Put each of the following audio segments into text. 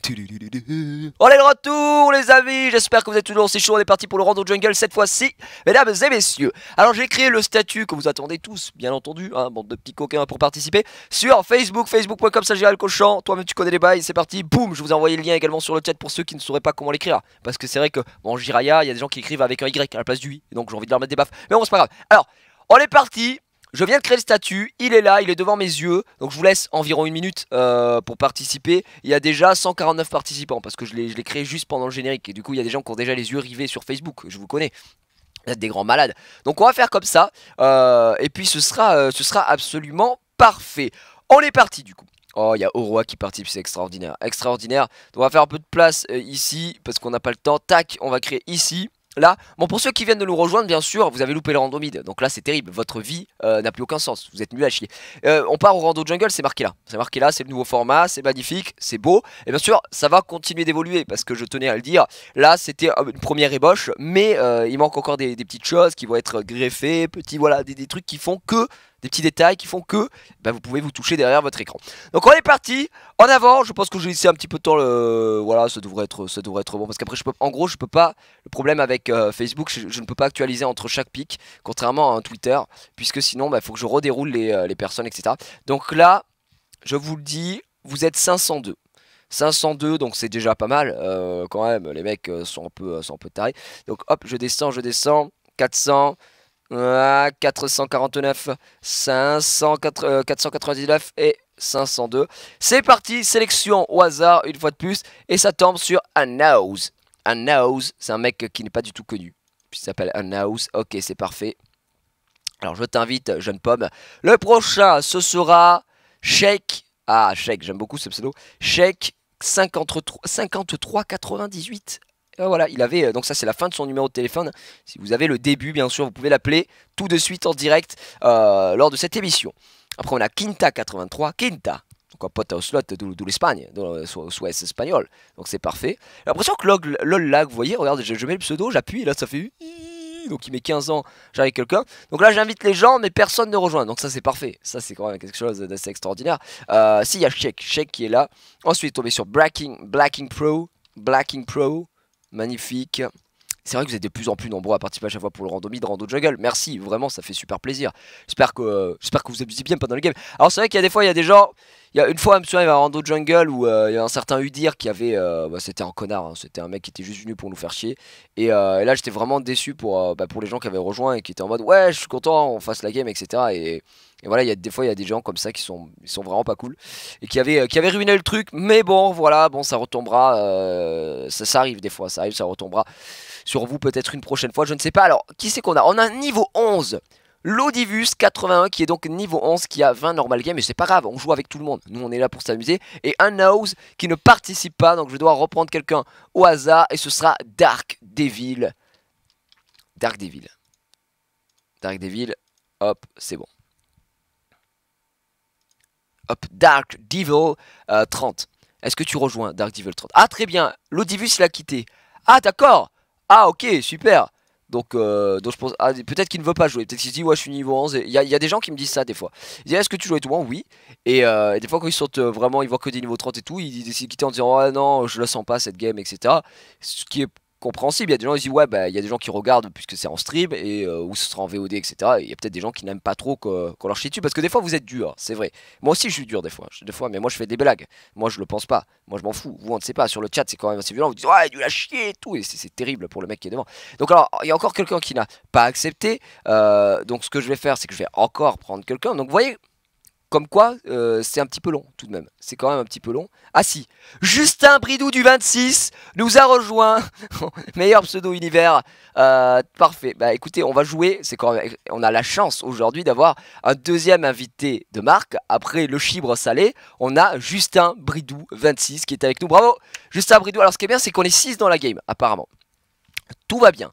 On est de retour les amis, j'espère que vous êtes toujours aussi chaud. On est parti pour le rando jungle cette fois-ci, mesdames et messieurs. Alors j'ai créé le statut que vous attendez tous, bien entendu, hein, bande de petits coquins pour participer, sur Facebook, facebook.com/GiralCochon. Toi-même tu connais les bails, c'est parti, boum. Je vous ai envoyé le lien également sur le chat pour ceux qui ne sauraient pas comment l'écrire. Parce que c'est vrai que, bon, Jiraya, il y a des gens qui écrivent avec un Y à la place du I, donc j'ai envie de leur mettre des baffes. Mais bon, c'est pas grave. Alors, on est parti. Je viens de créer le statut, il est là, il est devant mes yeux. Donc je vous laisse environ une minute pour participer. Il y a déjà 149 participants parce que je l'ai créé juste pendant le générique. Et du coup il y a des gens qui ont déjà les yeux rivés sur Facebook, je vous connais. Vous êtes des grands malades. Donc on va faire comme ça. Et puis ce sera absolument parfait. On est parti du coup. Oh, il y a Auroi qui participe, c'est extraordinaire. Extraordinaire. Donc on va faire un peu de place ici parce qu'on n'a pas le temps. Tac, on va créer ici. Là, bon, pour ceux qui viennent de nous rejoindre, bien sûr, vous avez loupé le randomide. Donc là, c'est terrible. Votre vie n'a plus aucun sens. Vous êtes nuls à chier. On part au rando jungle, c'est marqué là. C'est marqué là, c'est le nouveau format, c'est magnifique, c'est beau. Et bien sûr, ça va continuer d'évoluer parce que je tenais à le dire. Là, c'était une première ébauche, mais il manque encore des petites choses qui vont être greffées, petits, voilà, des trucs qui font que. Des petits détails qui font que bah, vous pouvez vous toucher derrière votre écran. Donc on est parti, en avant. Je pense que j'ai laissé un petit peu de temps. Voilà, ça devrait être bon parce qu'après en gros je peux pas. Le problème avec Facebook, je ne peux pas actualiser entre chaque pic, contrairement à un Twitter, puisque sinon il faut que je redéroule les personnes, etc. Donc là, je vous le dis, vous êtes 502. 502, donc c'est déjà pas mal. Quand même, les mecs sont un peu tarés. Donc hop, je descends. 400. 449, 499 et 502. C'est parti, sélection au hasard une fois de plus. Et ça tombe sur Unhouse. Unhouse, c'est un mec qui n'est pas du tout connu. Il s'appelle Unhouse. Ok, c'est parfait. Alors je t'invite, jeune pomme. Le prochain, ce sera Shake. Ah, Shake, j'aime beaucoup ce pseudo. Shake 5398. Voilà, il avait, donc ça c'est la fin de son numéro de téléphone. Si vous avez le début, bien sûr, vous pouvez l'appeler tout de suite en direct lors de cette émission. Après on a Quinta83, Quinta, donc un pote au slot de l'Espagne, Suez espagnol, donc c'est parfait. J'ai l'impression que LOL lag, vous voyez, regarde, je mets le pseudo, j'appuie, là ça fait... Donc il met 15 ans, j'arrive quelqu'un. Donc là j'invite les gens, mais personne ne rejoint. Donc ça c'est parfait, ça c'est quand même quelque chose d'assez extraordinaire. Si, il y a Shake qui est là. Ensuite on est sur Blacking Pro. Magnifique. C'est vrai que vous êtes de plus en plus nombreux à participer à chaque fois pour le rando jungle. Merci, vraiment, ça fait super plaisir. J'espère que vous abusez bien pendant le game. Alors c'est vrai qu'il y a des fois, il y a des gens. Il y a une fois, il y avait un rando jungle où il y a un certain Udir qui avait. C'était un connard, hein, c'était un mec qui était juste venu pour nous faire chier. Et là, j'étais vraiment déçu pour les gens qui avaient rejoint et qui étaient en mode ouais, je suis content, on fasse la game, etc. Et voilà, des fois, il y a des gens comme ça qui sont vraiment pas cool et qui avaient ruiné le truc. Mais bon, voilà, bon, ça retombera. Ça arrive des fois, ça arrive, ça retombera sur vous peut-être une prochaine fois, je ne sais pas. Alors, qui c'est qu'on a? On a un niveau 11. Lodivus 81 qui est donc niveau 11 qui a 20 normal game, mais c'est pas grave, on joue avec tout le monde, nous on est là pour s'amuser. Et un Nose qui ne participe pas, donc je dois reprendre quelqu'un au hasard et ce sera Dark Devil. Dark Devil, hop, c'est bon. Hop, Dark Devil 30. Est-ce que tu rejoins Dark Devil 30? Ah très bien, Lodivus l'a quitté. Ah d'accord. Ah ok, super. Donc je pense, peut-être qu'il ne veut pas jouer. Peut-être qu'il se dit, ouais, je suis niveau 11. Il y a des gens qui me disent ça des fois. Ils disent, est-ce que tu joues et tout? Moi, oui. Et des fois, quand ils sont vraiment, ils voient que des niveaux 30 et tout, ils décident de quitter en disant, ouais, non, je la sens pas cette game, etc. Ce qui est compréhensible. Il y a des gens qui disent, ouais, bah, il y a des gens qui regardent puisque c'est en stream et ou ce sera en VOD, etc. Et il y a peut-être des gens qui n'aiment pas trop qu'on leur chie dessus parce que des fois, vous êtes dur, c'est vrai. Moi aussi, je suis dur des fois, mais moi, je fais des blagues. Moi, je le pense pas. Moi, je m'en fous. Vous, on ne sait pas. Sur le chat, c'est quand même assez violent. Vous dites, ouais, du la chier et tout. Et c'est terrible pour le mec qui est devant. Donc, alors, il y a encore quelqu'un qui n'a pas accepté. Donc, ce que je vais faire, c'est que je vais encore prendre quelqu'un. Donc, vous voyez. Comme quoi, c'est un petit peu long tout de même. C'est quand même un petit peu long. Ah si, Justin Bridou du 26 nous a rejoint. Meilleur pseudo univers. Parfait. Bah écoutez, on va jouer. C'est quand même, on a la chance aujourd'hui d'avoir un deuxième invité de marque. Après le chibre salé, on a Justin Bridou 26 qui est avec nous. Bravo, Justin Bridou. Alors ce qui est bien, c'est qu'on est 6 dans la game, apparemment. Tout va bien.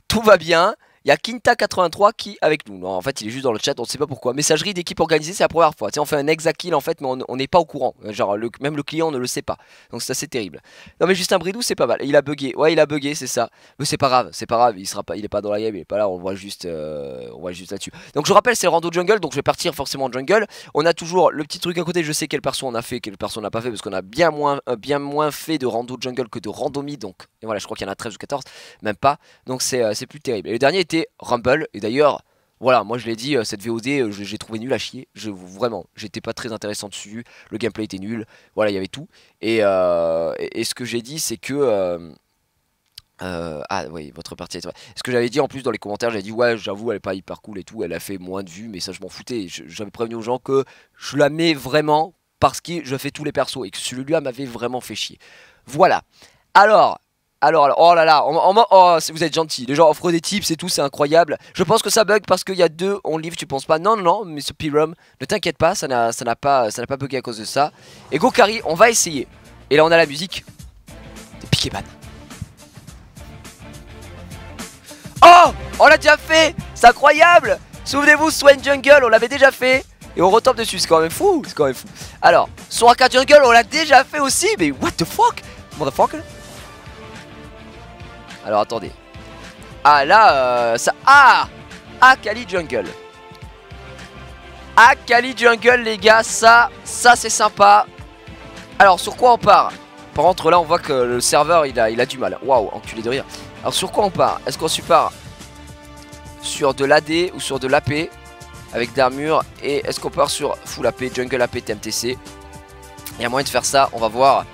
Tout va bien. Il y a Kinta83 qui est avec nous. Non, en fait, il est juste dans le chat, on ne sait pas pourquoi. Messagerie d'équipe organisée, c'est la première fois. Tu sais, on fait un exa kill en fait, mais on n'est pas au courant. Genre, même le client ne le sait pas. Donc, c'est assez terrible. Non, mais Justin Bridou, c'est pas mal. Il a bugué. Ouais, il a bugué, c'est ça. Mais c'est pas grave, c'est pas grave. Il est pas dans la game, il est pas là. On le voit juste là-dessus. Donc, je rappelle, c'est le rando jungle. Donc, je vais partir forcément en jungle. On a toujours le petit truc à côté. Je sais quel perso on a fait, quel perso on n'a pas fait, parce qu'on a bien moins fait de rando jungle que de rando mid. Donc, et voilà, je crois qu'il y en a 13 ou 14, même pas. Donc, c'est plus terrible. Et le dernier était Rumble. Et d'ailleurs, voilà, moi je l'ai dit, cette VOD, j'ai trouvé nul à chier. Vraiment, j'étais pas très intéressant dessus. Le gameplay était nul. Voilà, il y avait tout. Et ce que j'ai dit, c'est que. Ah oui, votre partie est vrai. Ce que j'avais dit en plus dans les commentaires, j'avais dit ouais, j'avoue, elle est pas hyper cool et tout. Elle a fait moins de vues, mais ça, je m'en foutais. J'avais prévenu aux gens que je la mets vraiment parce que je fais tous les persos et que celui-là m'avait vraiment fait chier. Voilà. Alors, oh là là, oh, vous êtes gentil. Les gens offrent des tips et tout, c'est incroyable. Je pense que ça bug parce qu'il y a deux on livre, tu penses pas? Non, non, non, mais ce Pirum, ne t'inquiète pas, ça n'a pas bugué à cause de ça. Et Gokari, on va essayer. Et là, on a la musique des Pikeban. Oh, on l'a déjà fait, c'est incroyable. Souvenez-vous, Swain Jungle, on l'avait déjà fait. Et on retombe dessus, c'est quand même fou, c'est quand même fou. Alors, Soraka Jungle, on l'a déjà fait aussi, mais what the fuck, motherfucker. Alors attendez. Ah là ça. Ah Akali Jungle. Akali Jungle les gars. Ça c'est sympa. Alors sur quoi on part? Par contre là on voit que le serveur il a du mal. Waouh, enculé de rire. Alors sur quoi on part? Est-ce qu'on part sur de l'AD ou sur de l'AP avec d'armure? Et est-ce qu'on part sur full AP, jungle AP, TMTC? Il y a moyen de faire ça, on va voir.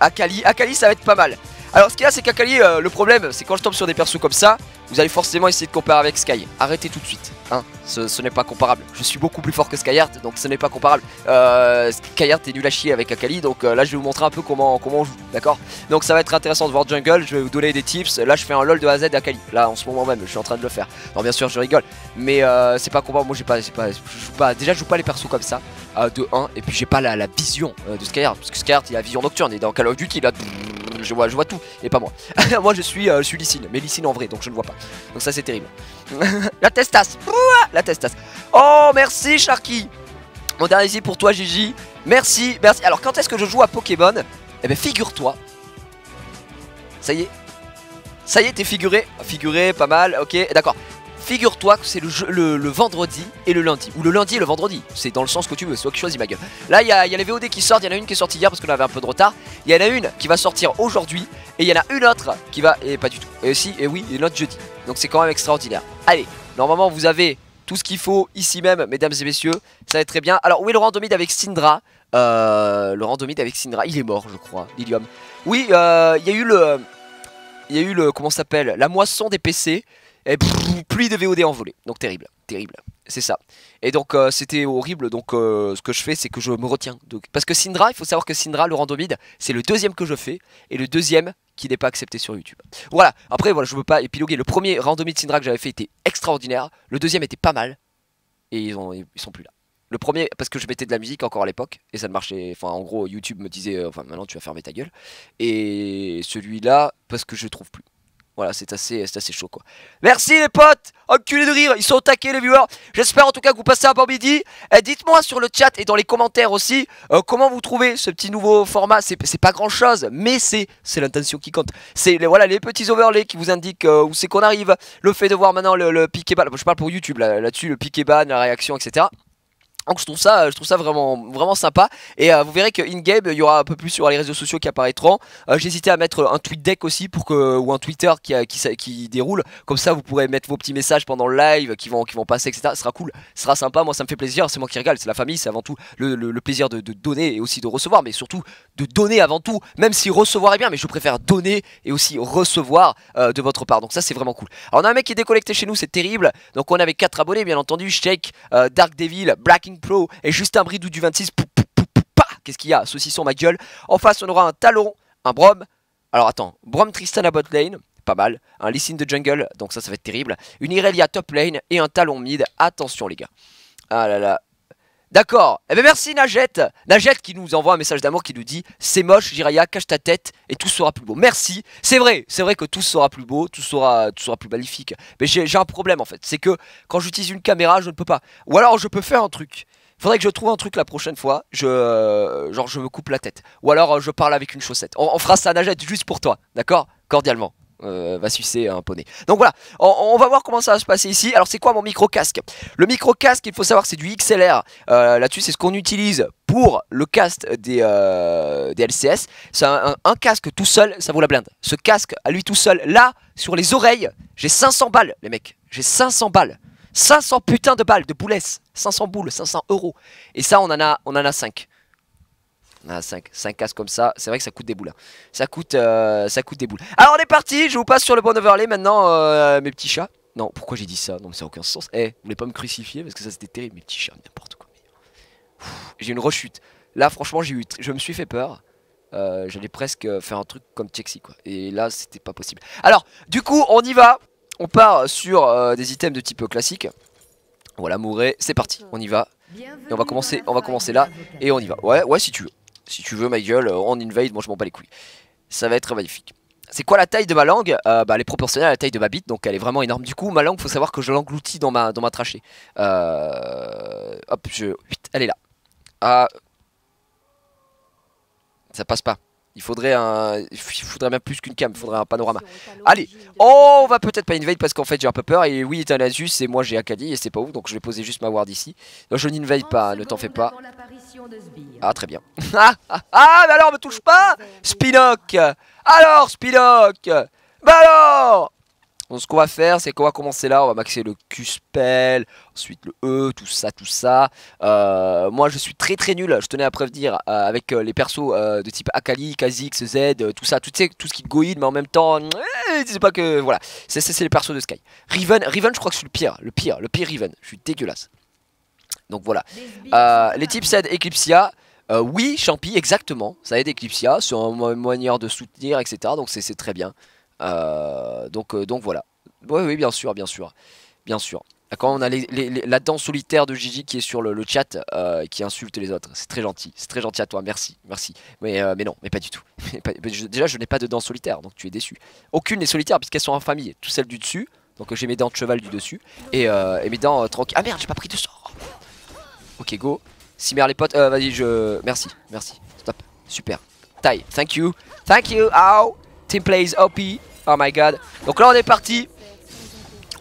Akali ça va être pas mal. Alors ce qu'il y a c'est qu'Akali, le problème c'est quand je tombe sur des persos comme ça, vous allez forcément essayer de comparer avec Sky. Arrêtez tout de suite, hein, ce n'est pas comparable. Je suis beaucoup plus fort que Skyheart, donc ce n'est pas comparable. Skyheart est nul à chier avec Akali, donc là je vais vous montrer un peu comment on joue, d'accord? Donc ça va être intéressant de voir jungle, je vais vous donner des tips. Là je fais un LOL de A à Z d'Akali, là en ce moment même, je suis en train de le faire. Non bien sûr je rigole, mais c'est pas comparable, moi déjà je joue pas les persos comme ça, de 1, et puis j'ai pas la vision de Skyheart, parce que Skyheart il a la vision nocturne, et dans Call of Duty il a... Je vois tout, et pas moi. Moi je suis Lee Sin, mais Lee Sin en vrai, donc je ne vois pas. Donc ça c'est terrible. La testasse. La testasse. Oh merci Sharky. Mon dernier ici pour toi Gigi. Merci. Alors quand est-ce que je joue à Pokémon? Eh ben figure-toi. Ça y est, t'es figuré. Figuré, pas mal, ok, d'accord. Figure-toi que c'est le vendredi et le lundi. Ou le lundi et le vendredi. C'est dans le sens que tu veux, c'est toi qui choisis ma gueule. Là il y a les VOD qui sortent, il y en a une qui est sortie hier parce qu'on avait un peu de retard. Il y en a une qui va sortir aujourd'hui. Et il y en a une autre qui va... Et pas du tout. Et aussi, et oui, et une autre jeudi. Donc c'est quand même extraordinaire. Allez, normalement vous avez tout ce qu'il faut ici même, mesdames et messieurs. Ça va être très bien. Alors où est le randomide avec Syndra? Le randomide avec Syndra, il est mort je crois, Lilium. Oui, il y a eu le... comment ça s'appelle? La moisson des PC. Et pluie de VOD envolée. Donc terrible, terrible. C'est ça. Et donc c'était horrible. Donc ce que je fais c'est que je me retiens. Donc, parce que Syndra, il faut savoir que Syndra, le randomide, c'est le deuxième que je fais. Et le deuxième qui n'est pas accepté sur YouTube. Voilà. Après voilà, je veux pas épiloguer. Le premier randomide Syndra que j'avais fait était extraordinaire. Le deuxième était pas mal. Et ils sont plus là. Le premier parce que je mettais de la musique encore à l'époque. Et ça ne marchait. Enfin en gros YouTube me disait enfin maintenant tu vas fermer ta gueule. Et celui-là parce que je trouve plus. Voilà, c'est assez chaud quoi. Merci les potes, enculé de rire, ils sont au taquet les viewers. J'espère en tout cas que vous passez un bon midi. Dites-moi sur le chat et dans les commentaires aussi comment vous trouvez ce petit nouveau format. C'est pas grand chose, mais c'est l'intention qui compte. C'est voilà, les petits overlays qui vous indiquent où c'est qu'on arrive. Le fait de voir maintenant le piqué ban, je parle pour YouTube là-dessus, le piqué ban, la réaction, etc. Donc je trouve ça vraiment sympa. Et vous verrez que in-game il y aura un peu plus sur les réseaux sociaux qui apparaîtront. J'hésitais à mettre un tweet deck aussi pour que, ou un Twitter qui déroule. Comme ça vous pourrez mettre vos petits messages pendant le live qui vont passer, etc. Ce sera cool, ce sera sympa, moi ça me fait plaisir, c'est moi qui régale, c'est la famille, c'est avant tout le plaisir de donner et aussi de recevoir. Mais surtout de donner avant tout, même si recevoir est bien, mais je préfère donner et aussi recevoir de votre part. Donc ça c'est vraiment cool. Alors on a un mec qui est déconnecté chez nous, c'est terrible. Donc on avait 4 abonnés bien entendu, Shake, Dark Devil, Blacking Pro et Justin Bridou du 26. Qu'est-ce qu'il y a? Saucisson ma gueule. En face on aura un Talon, un Brom. Alors attends, Brom Tristan à bot lane, pas mal. Un Lee Sin de jungle, donc ça va être terrible. Une Irelia top lane et un Talon mid. Attention les gars. Ah là là. D'accord. Eh ben merci Najette. Najette qui nous envoie un message d'amour qui nous dit c'est moche, Jiraya, cache ta tête et tout sera plus beau. Merci. C'est vrai que tout sera plus beau, tout sera plus magnifique. Mais j'ai un problème en fait. C'est que quand j'utilise une caméra, je ne peux pas. Ou alors je peux faire un truc. Faudrait que je trouve un truc la prochaine fois. Genre je me coupe la tête. Ou alors je parle avec une chaussette. On fera ça Najette juste pour toi. D'accord? Cordialement. Va sucer un poney. Donc voilà, on va voir comment ça va se passer ici. Alors c'est quoi mon micro casque? Le micro casque, il faut savoir, c'est du XLR. Là-dessus, c'est ce qu'on utilise pour le casque des LCS. C'est un casque tout seul, ça vaut la blinde. Ce casque à lui tout seul, là, sur les oreilles, j'ai 500 balles, les mecs. J'ai 500 balles. 500 putains de balles, de boulesses. 500 boules, 500 euros. Et ça, on en a 5. Ah, 5 casques comme ça, c'est vrai que ça coûte des boules. Ça coûte des boules. Alors on est parti, je vous passe sur le bon overlay maintenant, mes petits chats. Non, pourquoi j'ai dit ça? Non mais ça n'a aucun sens. Eh, vous voulez pas me crucifier parce que ça c'était terrible, mes petits chats, n'importe quoi. J'ai une rechute. Là franchement je me suis fait peur. J'allais presque faire un truc comme Chexy quoi. Et là c'était pas possible. Alors du coup on y va. On part sur des items de type classique. Voilà, Mouret, c'est parti, on y va. Et on va commencer là. Et on y va. Ouais si tu veux. Si tu veux ma gueule, on invade, moi je m'en bats les couilles. Ça va être magnifique. C'est quoi la taille de ma langue? Elle est proportionnelle à la taille de ma bite, donc elle est vraiment énorme. Du coup, ma langue, faut savoir que je l'engloutis dans ma trachée. Hop, elle est là. Ah, ça passe pas. Il faudrait même plus qu'une cam, il faudrait un panorama. Allez, on va peut-être pas invade parce qu'en fait j'ai un peu peur. Et oui, t'as Nasus et moi j'ai Akali et c'est pas ouf, donc je vais poser juste ma ward ici. Donc je n'invade pas, ne t'en fais pas. Ah, très bien. Mais alors, me touche pas Spinoc. Alors, Spinoc. Bah alors. Donc ce qu'on va faire, c'est qu'on va commencer là, on va maxer le Q-spell, ensuite le E, tout ça. Moi je suis très nul, je tenais à prévenir, avec les persos de type Akali, Kha'Zix, Z, tout ça, tout ce qui te goïde, mais en même temps, c'est pas que, voilà, c'est les persos de Sky. Riven, je crois que je suis le pire Riven, je suis dégueulasse. Donc voilà, les types aident Eclipsia. Oui, Champi, exactement, ça aide Eclipsia, c'est une manière de soutenir, etc. Donc c'est très bien. Donc voilà. Oui, bien sûr. Quand on a la dent solitaire de Gigi qui est sur le chat, qui insulte les autres, c'est très gentil à toi, merci. Mais non, mais pas du tout. Déjà, je n'ai pas de dents solitaires, donc tu es déçu. Aucune n'est solitaire puisqu'elles sont en famille, toutes celles du dessus. Donc j'ai mes dents de cheval du dessus et mes dents tranquilles. Ah merde, j'ai pas pris de sort. Ok, go. Cimer les potes, vas-y, merci, stop, super. Taille, thank you, ow. Team plays OP, oh my god. Donc là on est parti.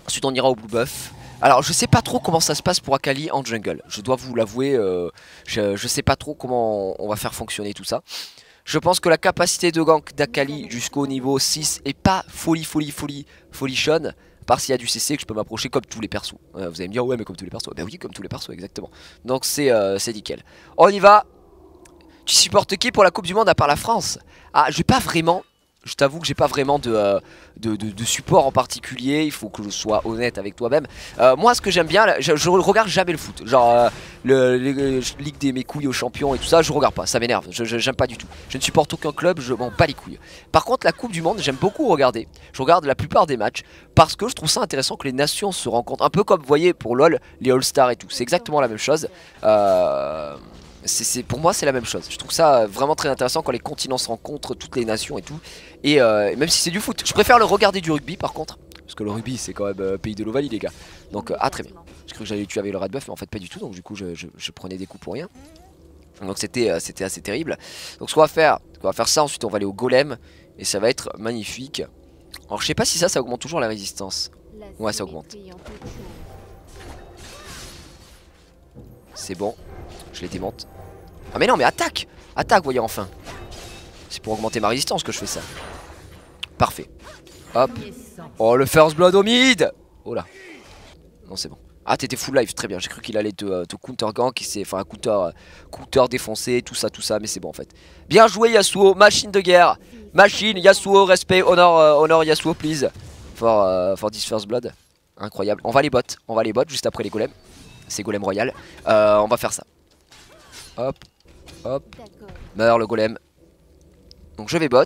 Ensuite on ira au blue buff. Alors je sais pas trop comment ça se passe pour Akali en jungle. Je dois vous l'avouer, je sais pas trop comment on va faire fonctionner tout ça. Je pense que la capacité de gank d'Akali jusqu'au niveau 6 est pas folichonne. À part s'il y a du CC que je peux m'approcher comme tous les persos. Vous allez me dire ouais mais comme tous les persos. Bah oui, comme tous les persos exactement. Donc c'est nickel. On y va. Tu supportes qui pour la Coupe du Monde à part la France? Ah, j'ai pas vraiment. Je t'avoue que j'ai pas vraiment de support en particulier. Il faut que je sois honnête avec toi-même. Moi ce que j'aime bien, je regarde jamais le foot. Genre ligue des mes couilles aux champions et tout ça, je regarde pas, ça m'énerve. J'aime pas du tout. Je ne supporte aucun club, je m'en bats les couilles. Par contre la Coupe du Monde, j'aime beaucoup regarder. Je regarde la plupart des matchs parce que je trouve ça intéressant que les nations se rencontrent. Un peu comme vous voyez pour LoL, les All-Stars et tout. C'est exactement la même chose. Pour moi c'est la même chose. Je trouve ça vraiment très intéressant quand les continents se rencontrent, toutes les nations et tout. Et même si c'est du foot, je préfère le regarder du rugby par contre. Parce que le rugby c'est quand même pays de l'Ovalie les gars. Donc très bien. J'ai cru que j'allais tuer avec le red buff mais en fait pas du tout. Donc du coup je prenais des coups pour rien. Donc c'était assez terrible. Donc ce qu'on va faire, ça, ensuite on va aller au golem. Et ça va être magnifique. Alors je sais pas si ça augmente toujours la résistance. Ouais ça augmente. C'est bon, je les démonte. Ah mais non mais attaque, voyez enfin. C'est pour augmenter ma résistance que je fais ça. Parfait. Hop. Oh le first blood au mid. Oh là. Non c'est bon. Ah t'étais full life, très bien. J'ai cru qu'il allait te counter gank, enfin counter défoncé, tout ça, mais c'est bon en fait. Bien joué Yasuo, machine de guerre. Machine, Yasuo, respect, honor Yasuo please. For this first blood. Incroyable. On va les bots juste après les golems. C'est golem royal. On va faire ça. Hop. Meurt le golem. Donc je vais bot.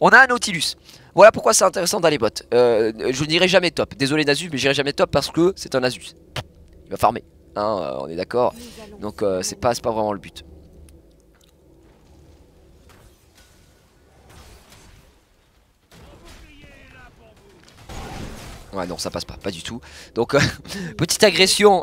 On a un Nautilus. Voilà pourquoi c'est intéressant d'aller bot. Je n'irai jamais top. Désolé Nasus mais j'irai jamais top parce que c'est un Nasus. Il va farmer. hein, on est d'accord. Donc c'est pas vraiment le but. Ouais non ça passe pas du tout. Donc petite agression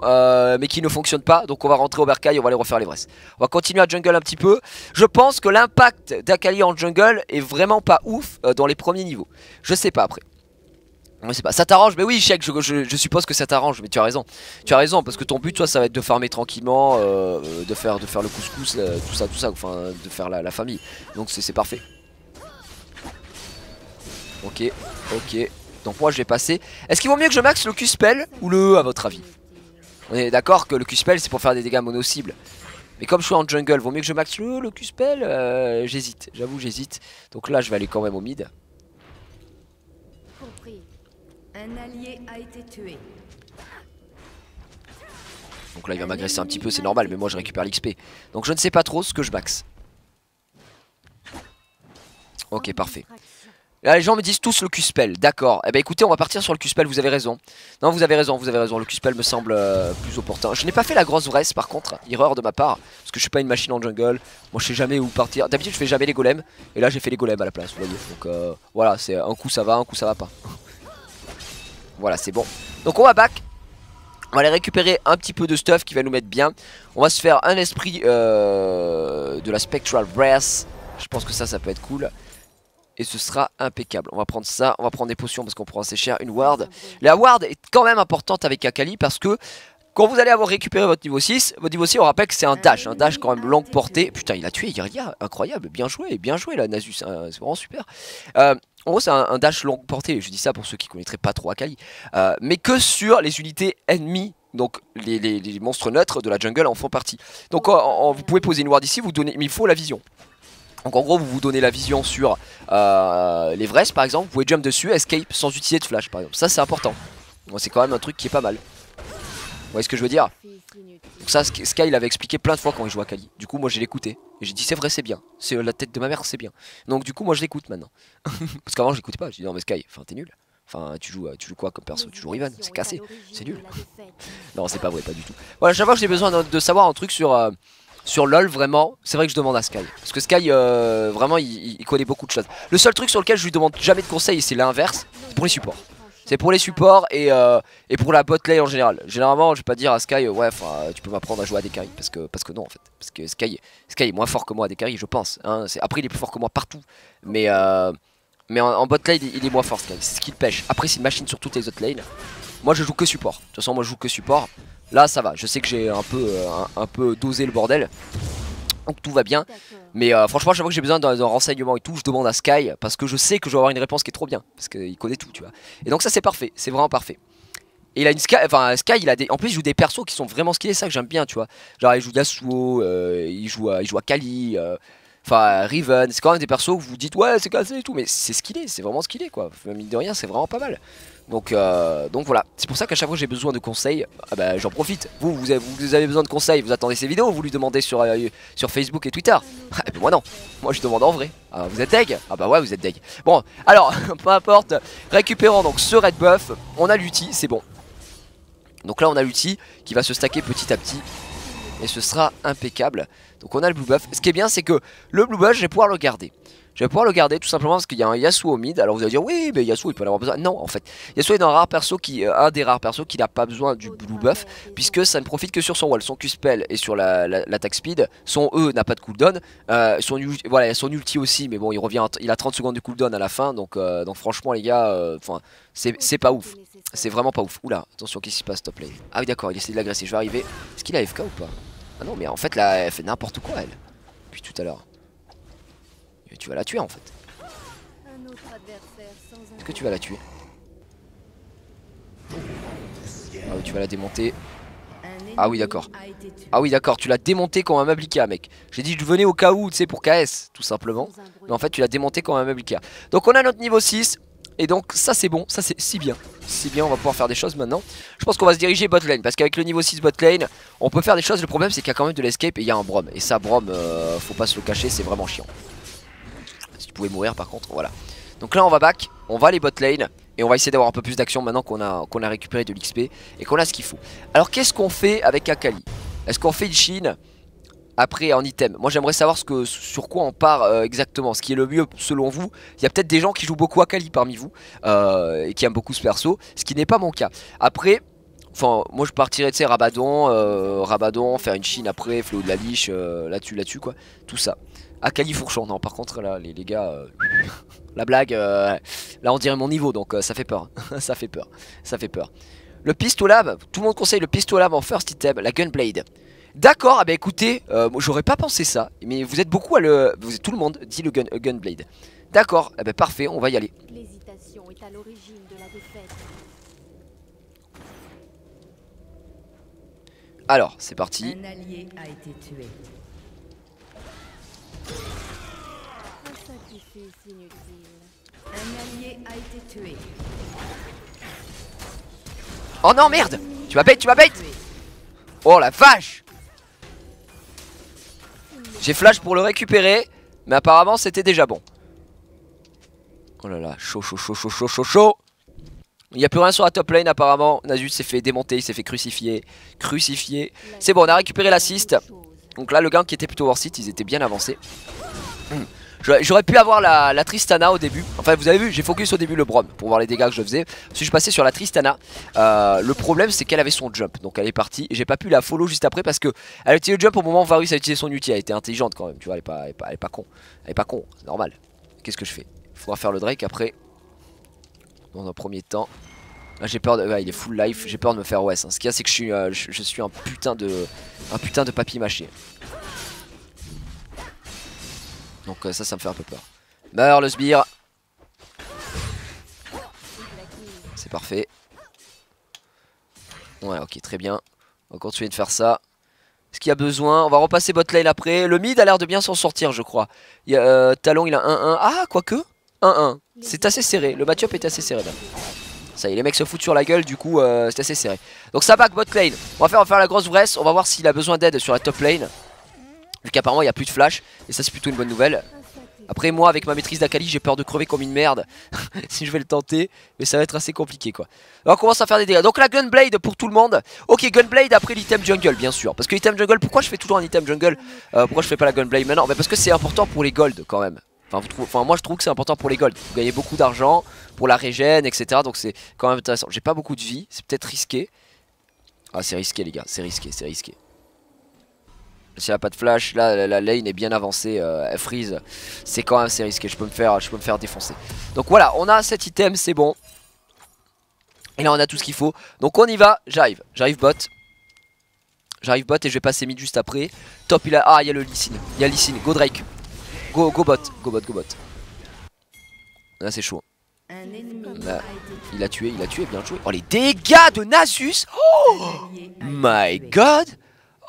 mais qui ne fonctionne pas. Donc on va rentrer au bercail, on va aller refaire les vresses. On va continuer à jungle un petit peu. Je pense que l'impact d'Akali en jungle est vraiment pas ouf dans les premiers niveaux. Je sais pas après. Je sais pas, ça t'arrange, mais oui Shek, je suppose que ça t'arrange, mais tu as raison. Tu as raison, parce que ton but toi ça va être de farmer tranquillement, de faire le couscous, tout ça, enfin de faire la famille. Donc c'est parfait. Ok, ok. Donc moi je vais passer. Est-ce qu'il vaut mieux que je max le Q-spell ou le E à votre avis? On est d'accord que le Q-spell c'est pour faire des dégâts mono-cibles. Mais comme je suis en jungle, vaut mieux que je max le Q-spell. J'hésite, j'avoue j'hésite. Donc là je vais aller quand même au mid. Compris. Un allié a été tué. Donc là il va m'agresser un petit peu, c'est normal, mais moi je récupère l'XP. Donc je ne sais pas trop ce que je max. Ok parfait. Là les gens me disent tous le Q-spell, d'accord. Eh ben écoutez on va partir sur le Q-spell, vous avez raison. Non vous avez raison, le Q-spell me semble plus opportun. Je n'ai pas fait la grosse vresse par contre, erreur de ma part. Parce que je suis pas une machine en jungle, moi je sais jamais où partir. D'habitude je fais jamais les golems, et là j'ai fait les golems à la place, vous voyez. Donc voilà, c'est un coup ça va pas. Voilà c'est bon. Donc on va back. On va aller récupérer un petit peu de stuff qui va nous mettre bien. On va se faire un esprit de la Spectral Breath. Je pense que ça peut être cool. Et ce sera impeccable. On va prendre ça, on va prendre des potions parce qu'on prend assez cher. Une ward. La ward est quand même importante avec Akali parce que quand vous allez avoir récupéré votre niveau 6, on rappelle que c'est un dash quand même longue portée. Putain il a tué Irelia, incroyable, bien joué là Nasus, c'est vraiment super. En gros c'est un dash longue portée, je dis ça pour ceux qui connaîtraient pas trop Akali. Mais que sur les unités ennemies. Donc les monstres neutres de la jungle en font partie. Donc vous pouvez poser une ward ici, vous donnez, mais il faut la vision. Donc en gros vous donnez la vision sur les vresses par exemple, vous pouvez jump dessus, escape sans utiliser de flash par exemple. Ça c'est important. Bon, c'est quand même un truc qui est pas mal. Vous voyez ce que je veux dire? Donc ça Sky il avait expliqué plein de fois quand il jouait à Kali. Du coup moi j'ai l'écouté. Et j'ai dit c'est vrai c'est bien. C'est la tête de ma mère c'est bien. Donc du coup moi je l'écoute maintenant. Parce qu'avant je l'écoutais pas. J'ai dit non mais Sky, enfin t'es nul. Enfin tu joues quoi comme perso? Tu joues Riven, c'est cassé, c'est nul. Non c'est pas vrai, pas du tout. Voilà, chaque fois que j'ai besoin de savoir un truc sur LoL vraiment, c'est vrai que je demande à Sky. Parce que Sky vraiment il connaît beaucoup de choses. Le seul truc sur lequel je lui demande jamais de conseils c'est l'inverse, c'est pour les supports. C'est pour les supports et pour la bot lane en général. Généralement je vais pas dire à Sky ouais tu peux m'apprendre à jouer à des carries parce que non en fait. Parce que Sky est moins fort que moi à des carries je pense hein. Après il est plus fort que moi partout. Mais en bot lane il est moins fort Sky, c'est ce qu'il pêche. Après c'est une machine sur toutes les autres lanes. Moi je joue que support. De toute façon moi je joue que support. Là ça va, je sais que j'ai un peu dosé le bordel. Donc tout va bien. Mais franchement chaque fois que j'ai besoin d'un renseignement et tout, je demande à Sky. Parce que je sais que je vais avoir une réponse qui est trop bien. Parce qu'il connaît tout tu vois. Et donc ça c'est parfait, c'est vraiment parfait. Et il a une Sky, enfin Sky il a des. En plus il joue des persos qui sont vraiment skillés, ça que j'aime bien tu vois. Genre il joue Yasuo, il joue à Kali, enfin Riven, c'est quand même des persos où vous vous dites ouais c'est cassé et tout. Mais c'est skillé, c'est vraiment skillé quoi. Mine de rien c'est vraiment pas mal. Donc voilà, c'est pour ça qu'à chaque fois que j'ai besoin de conseils, bah, j'en profite. Vous avez besoin de conseils, vous attendez ces vidéos, vous lui demandez sur Facebook et Twitter. Ben moi non, moi je demande en vrai. Ah, vous êtes deg? Ah bah ouais vous êtes deg. Bon alors, peu importe, récupérons donc ce red buff, on a l'ulti, c'est bon. Donc là on a l'ulti qui va se stacker petit à petit. Et ce sera impeccable. Donc on a le blue buff. Ce qui est bien c'est que le blue buff je vais pouvoir le garder. Je vais pouvoir le garder tout simplement parce qu'il y a un Yasuo au mid. Alors vous allez dire oui mais Yasuo il peut en avoir besoin. Non en fait Yasuo est un des rares persos qui n'a pas besoin du blue buff. Puisque ça ne profite que sur son wall. Son Q-spell et sur l'attaque speed. Son E n'a pas de cooldown. Voilà il y a son ulti aussi. Mais bon il a 30 secondes de cooldown à la fin. Donc franchement les gars c'est pas ouf. C'est vraiment pas ouf. Oula attention qu'est-ce qui se passe top lane. Ah oui d'accord il essaie de l'agresser. Je vais arriver. Est-ce qu'il a AFK ou pas? Ah non mais en fait là elle fait n'importe quoi elle. Depuis tout à l'heure. Tu vas la tuer en fait. Est-ce que tu vas la tuer? Ah oui tu vas la démonter. Ah oui d'accord. Ah oui d'accord tu l'as démonté comme un meuble Ikea mec. J'ai dit je venais au cas où tu sais pour KS tout simplement. Mais en fait tu l'as démonté comme un meuble Ikea. Donc on a notre niveau 6. Et donc ça c'est bon, ça c'est si bien. Si bien on va pouvoir faire des choses maintenant. Je pense qu'on va se diriger bot lane. Parce qu'avec le niveau 6 bot lane on peut faire des choses. Le problème c'est qu'il y a quand même de l'escape et il y a un Braum. Et ça Braum faut pas se le cacher c'est vraiment chiant. Si tu pouvais mourir par contre voilà. Donc là on va back, on va aller bot lane. Et on va essayer d'avoir un peu plus d'action maintenant qu'on a récupéré de l'XP et qu'on a ce qu'il faut. Alors qu'est-ce qu'on fait avec Akali? Est-ce qu'on fait une Shin après en item? Moi j'aimerais savoir sur quoi on part exactement, ce qui est le mieux selon vous. Il y a peut-être des gens qui jouent beaucoup Akali parmi vous et qui aiment beaucoup ce perso, ce qui n'est pas mon cas. Après, enfin moi je partirais tu sais Rabadon, faire une Shin après, Fléau de la Liche, là-dessus quoi, tout ça. Akali Fourchon, non par contre là les gars, la blague, là on dirait mon niveau donc ça fait peur, ça fait peur, ça fait peur. Le pistolet, tout le monde conseille le pistolet en first item, la Gunblade. D'accord, ah bah écoutez, j'aurais pas pensé ça, mais vous êtes beaucoup tout le monde dit le Gunblade. D'accord, ah bah parfait, on va y aller. L'hésitation est à l'origine de la défaite. Alors, c'est parti. Un allié a été tué. Un sacrifice inutile. Un allié a été tué. Oh non, merde! Tu m'as bait, tu m'as bait! Oh la vache! J'ai flash pour le récupérer, mais apparemment c'était déjà bon. Oh là là, chaud, chaud, chaud, chaud, chaud, chaud, chaud. Il n'y a plus rien sur la top lane apparemment. Nasus s'est fait démonter, il s'est fait crucifier. Crucifié. C'est bon, on a récupéré l'assist. Donc là, le gang qui était plutôt worth it, ils étaient bien avancés. J'aurais pu avoir la Tristana au début. Enfin vous avez vu, j'ai focus au début le Braum pour voir les dégâts que je faisais. Ensuite je suis passé sur la Tristana. Le problème c'est qu'elle avait son jump. Donc elle est partie. Et j'ai pas pu la follow juste après parce que elle a utilisé le jump au moment où Varus a utilisé son ulti. Elle était intelligente quand même. Tu vois, elle est pas con. Elle est pas con, c'est normal. Qu'est-ce que je fais? Il faudra faire le Drake après. Dans un premier temps. Là j'ai peur de. Ouais, il est full life, j'ai peur de me faire OS. Ce qu'il y a c'est que je suis un putain de papier mâché. Donc ça me fait un peu peur. Meurs le sbire. C'est parfait. Ouais ok très bien. On va continuer de faire ça. Est-ce qu'il y a besoin? On va repasser bot lane après. Le mid a l'air de bien s'en sortir je crois. Talon il a 1-1. Ah quoique 1-1. C'est assez serré. Le match-up est assez serré là. Ça y est les mecs se foutent sur la gueule du coup c'est assez serré. Donc ça back bot lane. On va faire la grosse vresse. On va voir s'il a besoin d'aide sur la top lane. Vu qu'apparemment il n'y a plus de flash. Et ça c'est plutôt une bonne nouvelle. Après moi avec ma maîtrise d'Akali j'ai peur de crever comme une merde si je vais le tenter. Mais ça va être assez compliqué quoi. Alors on commence à faire des dégâts. Donc la Gunblade pour tout le monde. Ok Gunblade après l'item jungle bien sûr. Parce que l'item jungle, pourquoi je fais toujours un item jungle pourquoi je fais pas la Gunblade maintenant? Parce que c'est important pour les gold quand même. Enfin moi je trouve que c'est important pour les gold. Vous gagnez beaucoup d'argent pour la régène etc. Donc c'est quand même intéressant. J'ai pas beaucoup de vie, c'est peut-être risqué. Ah c'est risqué les gars, c'est risqué, c'est risqué. S'il n'y a pas de flash, là la lane est bien avancée, elle freeze. C'est quand même assez risqué, je peux me faire défoncer. Donc voilà, on a cet item, c'est bon. Et là on a tout ce qu'il faut. Donc on y va, j'arrive bot. J'arrive bot et je vais passer mid juste après. Top, il y a le Lee Sin. Il y a Lee Sin, go Drake. Go bot, go bot. Là c'est chaud. Là, il a tué, bien joué. Oh les dégâts de Nasus. Oh my god.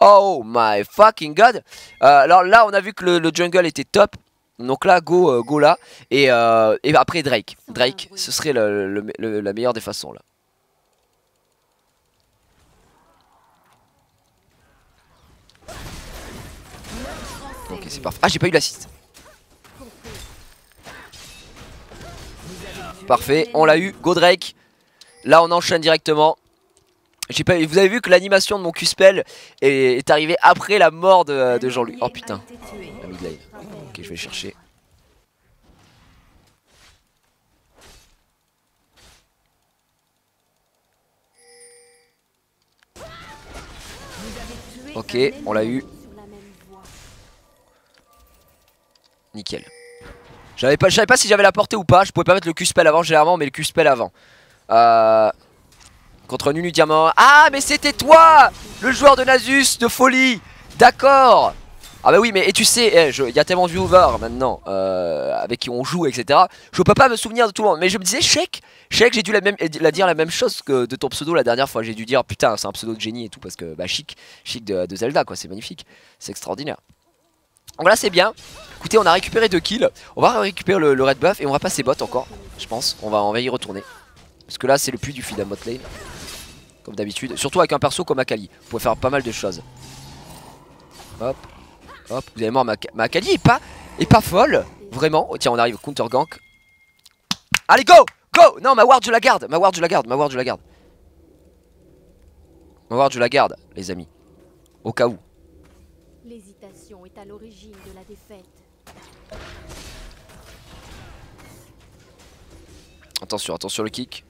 Oh my fucking god. Alors là on a vu que le jungle était top. Donc là go là. Et après Drake. Drake ce serait la meilleure des façons là. Ok c'est parfait. Ah j'ai pas eu l'assist. Parfait, on l'a eu, go Drake. Là on enchaîne directement. Vous avez vu que l'animation de mon Q-spell est arrivée après la mort de Jean-Luc. Oh putain, la mid lane. Ok, je vais le chercher. Ok, on l'a eu. Nickel. Je savais pas si j'avais la portée ou pas. Je pouvais pas mettre le Q-spell avant, généralement on met le Q-spell avant. Contre Nunu Diamant. Ah mais c'était toi, le joueur de Nasus de folie. D'accord. Ah bah oui mais et tu sais, il y a tellement de viewers maintenant avec qui on joue etc. Je peux pas me souvenir de tout le monde. Mais je me disais Sheik j'ai dû dire la même chose que de ton pseudo la dernière fois. J'ai dû dire putain c'est un pseudo de génie et tout. Parce que bah chic de Zelda quoi, c'est magnifique. C'est extraordinaire. Donc là c'est bien. Écoutez on a récupéré 2 kills. On va récupérer le red buff et on va passer bot encore. Je pense, on va y retourner. Parce que là c'est le puits du feed à bot lane. Comme d'habitude, surtout avec un perso comme Akali. Vous pouvez faire pas mal de choses. Hop, hop, vous allez voir ma Akali est pas folle. Vraiment, oh, tiens on arrive, counter gank. Allez go, Go! Non, ma ward je la garde. Ma ward je la garde. Ma ward je la garde. Ma ward je la garde, les amis. Au cas où. L'hésitation est à l'origine de la défaite. Attention, attention le kick.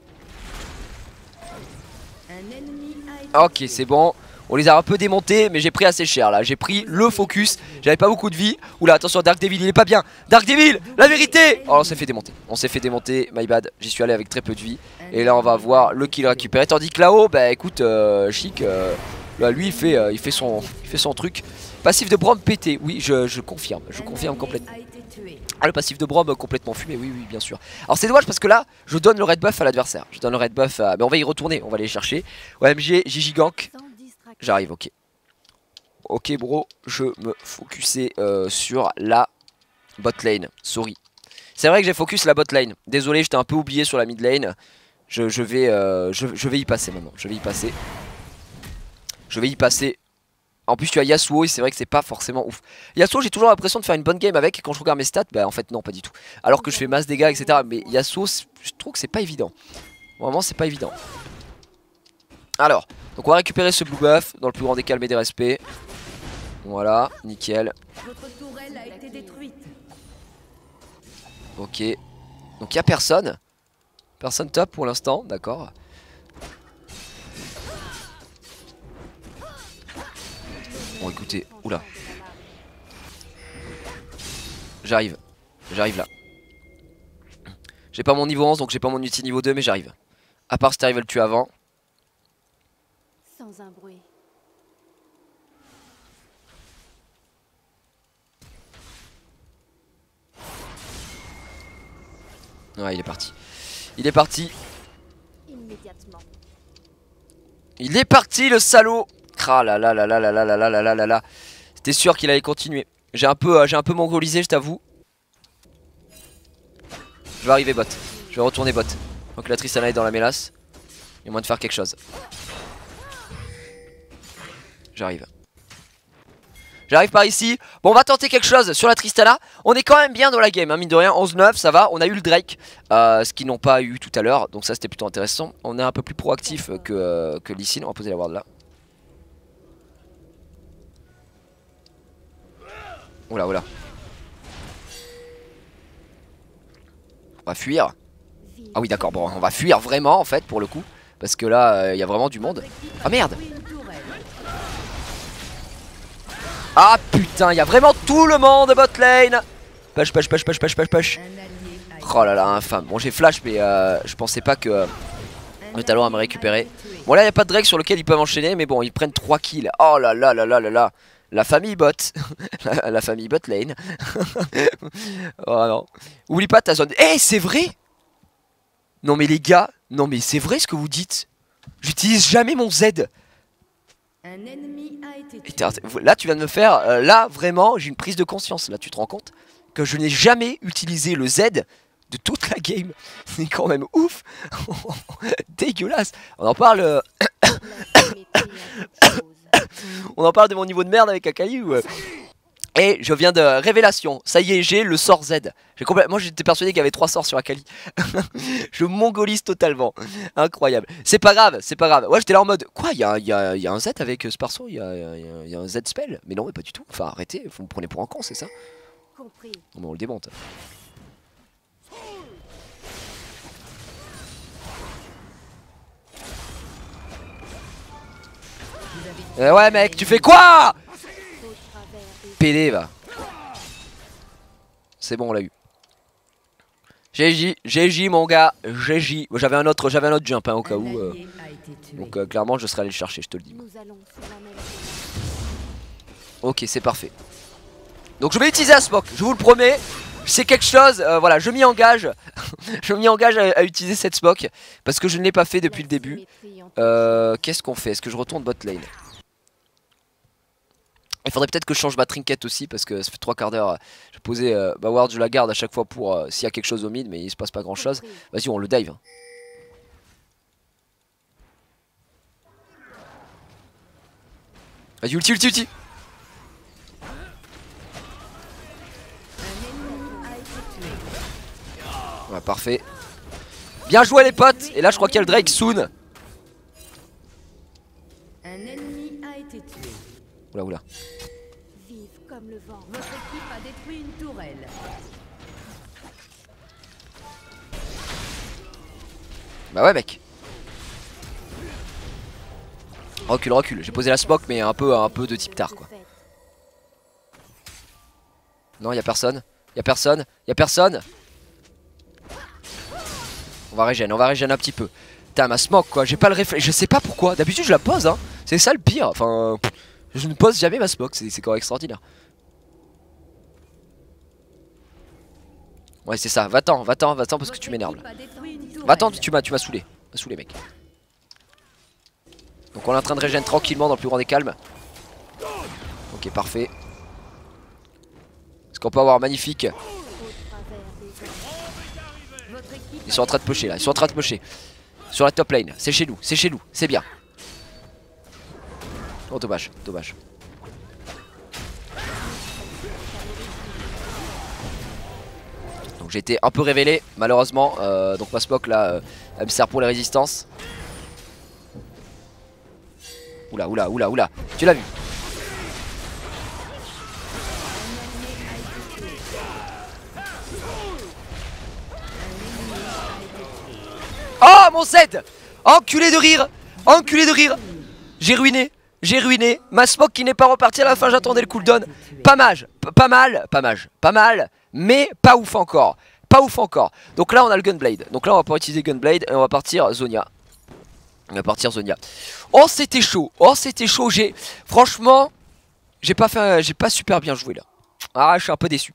Un ennemi a été Ok, tué. c'est bon. On les a un peu démontés, mais j'ai pris assez cher là. J'ai pris le focus. J'avais pas beaucoup de vie. Oula, attention, Dark Devil, il est pas bien. Dark Devil, la vérité. Oh, on s'est fait démonter. On s'est fait démonter, my bad. J'y suis allé avec très peu de vie. Et là, on va voir le kill récupéré. Tandis que là-haut, bah écoute, Chic, là, lui, il fait son truc. Passif de Braum pété. Oui, je confirme. Je confirme complètement. A été tué. Ah, le passif de Braum complètement fumé, oui, oui, bien sûr. Alors c'est dommage parce que là, je donne le red buff à l'adversaire. Je donne le red buff à... Mais on va y retourner, on va aller chercher. OMG, Gigank. Sans distraction. J'arrive, ok. Ok bro, je me focusais sur la bot lane, sorry. C'est vrai que j'ai focus la bot lane. Désolé, j'étais un peu oublié sur la mid lane. Je vais y passer maintenant, je vais y passer. Je vais y passer. En plus tu as Yasuo et c'est vrai que c'est pas forcément ouf. Yasuo j'ai toujours l'impression de faire une bonne game avec et quand je regarde mes stats, bah en fait non pas du tout. Alors que je fais masse dégâts etc. Mais Yasuo je trouve que c'est pas évident. Vraiment c'est pas évident. Alors, donc on va récupérer ce blue buff dans le plus grand des calmes et des respects. Voilà, nickel. Votre tourelle a été détruite. Ok. Donc il y a personne. Personne top pour l'instant, d'accord. Bon écoutez, oula. J'arrive. J'arrive là. J'ai pas mon niveau 11 donc j'ai pas mon ulti niveau 2 mais j'arrive. À part si t'arrives à le tuer avant. Sans un bruit. Ouais il est parti. Il est parti. Immédiatement. Il est parti le salaud. Ah là là là là là là là là là là là. C'était sûr qu'il allait continuer. J'ai un peu mongolisé je t'avoue. Je vais arriver bot. Je vais retourner bot. Donc la Tristana est dans la mélasse. Il y a moyen de faire quelque chose. J'arrive. J'arrive par ici. Bon on va tenter quelque chose sur la Tristana. On est quand même bien dans la game hein, mine de rien 11-9 ça va. On a eu le Drake ce qu'ils n'ont pas eu tout à l'heure. Donc ça c'était plutôt intéressant. On est un peu plus proactif que Lee Sin. On va poser la ward là. Oula oula. On va fuir. Ah oui d'accord bon on va fuir vraiment en fait pour le coup. Parce que là il y a vraiment du monde. Ah merde. Ah putain il y a vraiment tout le monde bot lane. Push push push push push push push. Oh là là infâme. Bon j'ai flash mais je pensais pas que le talon va me récupérer. Bon là il n'y a pas de Drake sur lequel ils peuvent enchaîner. Mais bon ils prennent 3 kills. Oh là là là là là là. La famille bot. la famille bot lane. Oh non. Oublie pas ta zone. Eh c'est vrai. Non mais les gars. Non mais c'est vrai ce que vous dites. J'utilise jamais mon Z. Un ennemi a été Et tué. là tu viens de me faire. Là vraiment j'ai une prise de conscience. Là tu te rends compte que je n'ai jamais utilisé le Z de toute la game. C'est quand même ouf. Dégueulasse. On en parle. La symétrie a quelque chose. On en parle de mon niveau de merde avec Akali ou. Et je viens de révélation. Ça y est, j'ai le sort Z. Moi j'étais persuadé qu'il y avait 3 sorts sur Akali. Je mongolise totalement. Incroyable. C'est pas grave, c'est pas grave. Ouais, j'étais là en mode. Quoi, il y a un Z avec ce perso. Il y a un Z spell. Mais non, mais pas du tout. Enfin, arrêtez. Vous me prenez pour un con, c'est ça? Compris. Non, mais on le démonte. Ouais, mec, tu fais quoi? Au travers des PD va. C'est bon on l'a eu. GJ mon gars, GJ. J'avais un autre jump hein, au cas où. Donc clairement je serais allé le chercher, je te le dis. nous allons sur la même. Ok c'est parfait. Donc je vais utiliser un smoke, je vous le promets. C'est quelque chose, voilà je m'y engage. Je m'y engage à utiliser cette smoke. Parce que je ne l'ai pas fait depuis le début. Qu'est-ce qu'on fait? Est-ce que je retourne bot lane? Il faudrait peut-être que je change ma trinket aussi parce que ça fait 3 quarts d'heure. Je posais ma ward, je la garde à chaque fois pour s'il y a quelque chose au mid, mais il se passe pas grand chose. Vas-y, on le dive. Vas-y, ulti, ulti, ulti. Ouais, parfait. Bien joué les potes. Et là je crois qu'il y a le Drake soon. Un ennemi a été tué. Oula oula. Vive comme le vent. Votre équipe a détruit une tourelle. Bah ouais mec. Recule, recule. J'ai posé la smoke mais un peu de type tard quoi. Non y'a personne. Y'a personne. Y'a personne. On va régène un petit peu. Putain ma smoke quoi, j'ai pas le réflexe. Je sais pas pourquoi. D'habitude je la pose hein. C'est ça le pire. Enfin je ne pose jamais ma smoke. C'est quand même extraordinaire. Ouais c'est ça. Va-t'en parce que tu m'énerves. Va-t'en, tu m'as saoulé. M'as saoulé mec. Donc on est en train de régénérer tranquillement dans le plus grand des calmes. Ok parfait. Est-ce qu'on peut avoir magnifique? Ils sont en train de pusher là, ils sont en train de pusher. Sur la top lane, c'est chez nous, c'est bien. Oh dommage, dommage. Donc j'ai été un peu révélé malheureusement. Donc ma smoke là, elle me sert pour les résistances. Oula, oula, oula, oula. Tu l'as vu. Oh mon Z. Enculé de rire. Enculé de rire. J'ai ruiné. J'ai ruiné. Ma smoke qui n'est pas repartie à la fin, j'attendais le cooldown. Pas mal. Pas mal. Pas mal. Pas mal. Mais pas ouf encore. Pas ouf encore. Donc là on a le Gunblade. Donc là on va pouvoir utiliser Gunblade et on va partir Zonia. On va partir Zonia. Oh c'était chaud. Oh c'était chaud. Franchement j'ai pas super bien joué là. Ah je suis un peu déçu.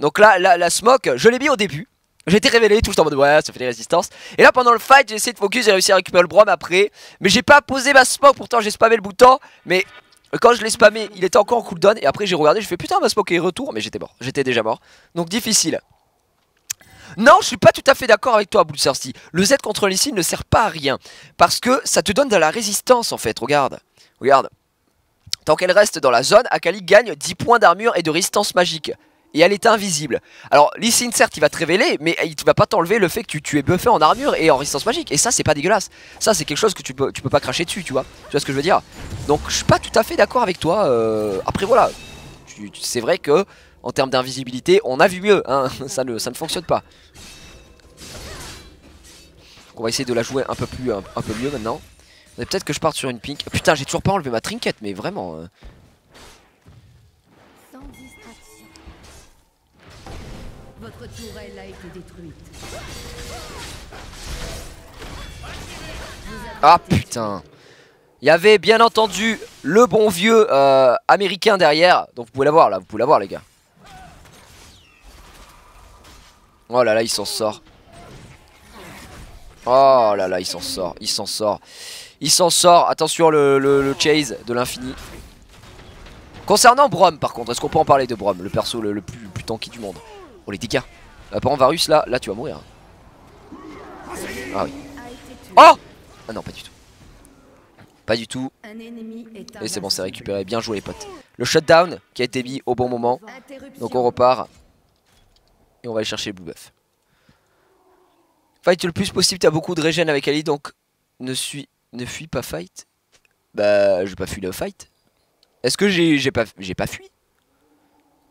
Donc là la smoke je l'ai mis au début. J'ai été révélé tout le temps en mode ouais ça fait des résistances. Et là pendant le fight j'ai essayé de focus. J'ai réussi à récupérer le Brom après. Mais j'ai pas posé ma smoke. Pourtant j'ai spammé le bouton. Mais quand je l'ai spammé il était encore en cooldown. Et après j'ai regardé, j'ai fait putain ma smoke est retour. Mais j'étais mort, j'étais déjà mort. Donc difficile. Non, je suis pas tout à fait d'accord avec toi, Bloodthirsty. Le Z contre Lee Sin ne sert pas à rien. Parce que ça te donne de la résistance en fait, regarde. Regarde. Tant qu'elle reste dans la zone, Akali gagne 10 points d'armure et de résistance magique. Et elle est invisible. Alors Lee Sin certes il va te révéler, mais il va pas t'enlever le fait que tu es buffé en armure et en résistance magique. Et ça c'est pas dégueulasse. Ça c'est quelque chose que tu peux pas cracher dessus, tu vois. Tu vois ce que je veux dire. Donc je suis pas tout à fait d'accord avec toi. Après voilà. C'est vrai que en termes d'invisibilité, on a vu mieux, hein. ça ne fonctionne pas. Donc on va essayer de la jouer un peu mieux maintenant. Peut-être que je parte sur une pink. Putain, j'ai toujours pas enlevé ma trinket, mais vraiment. Sans distraction. Votre tourelle a été détruite. Ah putain. Il y avait bien entendu le bon vieux américain derrière. Donc vous pouvez l'avoir là, vous pouvez l'avoir les gars. Oh là là, il s'en sort. Oh là là, il s'en sort, il s'en sort. Il s'en sort, attention le chase de l'infini. Concernant Brom par contre, est-ce qu'on peut en parler de Brom, le perso le plus tanky du monde? Oh les dégâts. Par contre Varus là tu vas mourir. Ah oui. Oh. Ah non pas du tout. Pas du tout. Et c'est bon, c'est récupéré, bien joué les potes. Le shutdown qui a été mis au bon moment. Donc on repart. Et on va aller chercher le blue buff. Fight le plus possible, t'as beaucoup de régène avec Ali, donc ne fuis pas fight. Bah j'ai pas fui le fight. Est-ce que j'ai pas fui?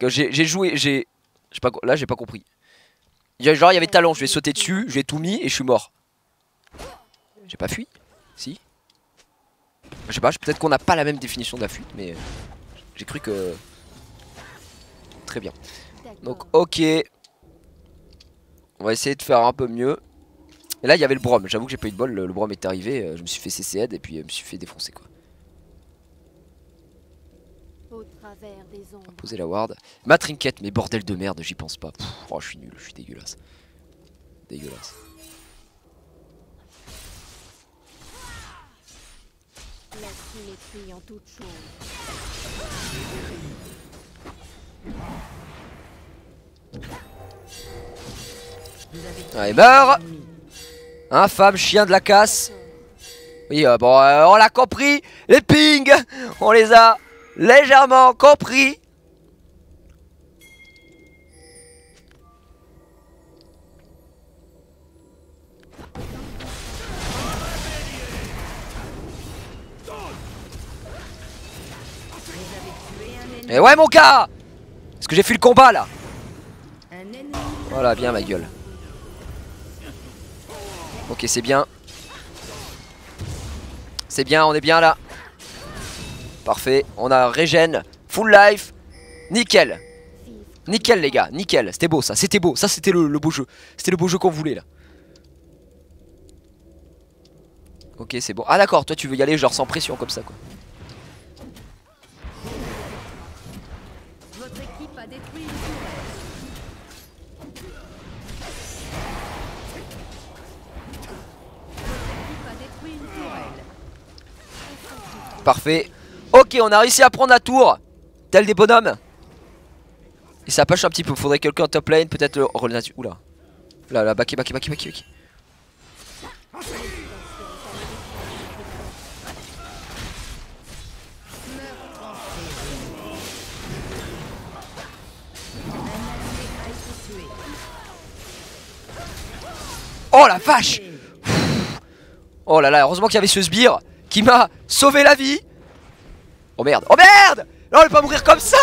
J'ai joué, là j'ai pas compris. Genre il y avait talon, je vais sauter dessus, j'ai tout mis et je suis mort. J'ai pas fui? Si. Je sais pas, peut-être qu'on n'a pas la même définition de la fuite, mais j'ai cru que... Très bien. Donc ok. On va essayer de faire un peu mieux. Et là il y avait le Brom, j'avoue que j'ai pas eu de bol, le Brom est arrivé, je me suis fait CC head et puis je me suis fait défoncer quoi. On va poser la ward. Ma trinket, mais bordel de merde, j'y pense pas. Pff, oh je suis nul, je suis dégueulasse. Dégueulasse. La symétrie en toute chose. Allez meurs. Infâme chien de la casse. Oui bon on l'a compris. Les pings on les a légèrement compris. Et ouais mon gars. Est-ce que j'ai fait le combat là? Un ennemi. Voilà, bien ma gueule. Ok, c'est bien. C'est bien, on est bien là. Parfait, on a régène, full life. Nickel. Nickel les gars, nickel. C'était beau ça, c'était beau. Ça c'était le beau jeu. C'était le beau jeu qu'on voulait là. Ok, c'est bon. Ah d'accord, toi tu veux y aller genre sans pression comme ça quoi. Votre équipe a détruit une tourelle. Votre équipe a détruit une tourelle. Parfait. Ok, on a réussi à prendre la tour. Tel des bonhommes. Et ça pêche un petit peu. Faudrait quelqu'un en top lane. Peut-être le rôle nature. Oula. Là, backé. Oh la vache. Oh là là, heureusement qu'il y avait ce sbire qui m'a sauvé la vie. Oh merde. Oh merde. Non, elle va pas mourir comme ça.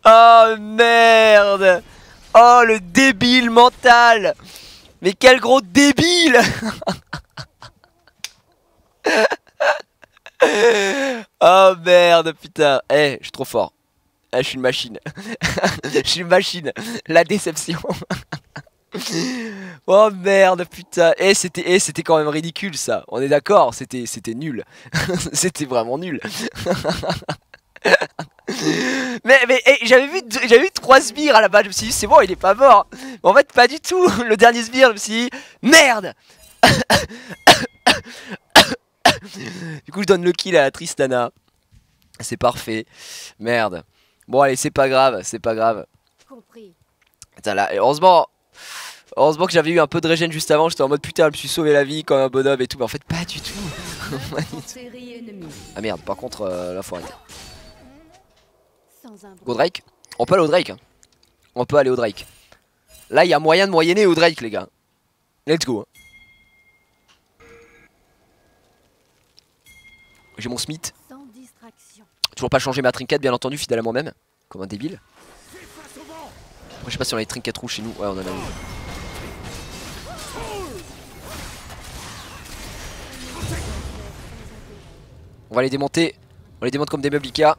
Oh merde. Oh le débile mental. Mais quel gros débile. Oh merde putain. Eh, je suis trop fort. Eh, je suis une machine. Je suis une machine. La déception. Oh merde putain. C'était quand même ridicule ça. On est d'accord, c'était nul. C'était vraiment nul. Mais j'avais vu 3 sbires à la base. Je me suis dit c'est bon, il est pas mort. Mais en fait pas du tout. Le dernier sbire, je me suis dit merde. Du coup je donne le kill à Tristana. C'est parfait. Merde. Bon allez, c'est pas grave, c'est pas grave. Compris. Putain là, heureusement que j'avais eu un peu de régène juste avant. J'étais en mode putain, je me suis sauvé la vie comme un bonhomme et tout. Mais en fait pas du tout. Ah merde, par contre là faut arrêter. Go Drake. On peut aller au Drake hein. On peut aller au Drake. Là il y a moyen de moyenner au Drake les gars. Let's go. J'ai mon Smith. Sans distraction. Toujours pas changé ma trinket bien entendu, fidèle à moi-même. Comme un débile. Après, je sais pas si on a les trinkets rouges chez nous. Ouais on en a eu. On va les démonter. On les démonte comme des meubles Ikea.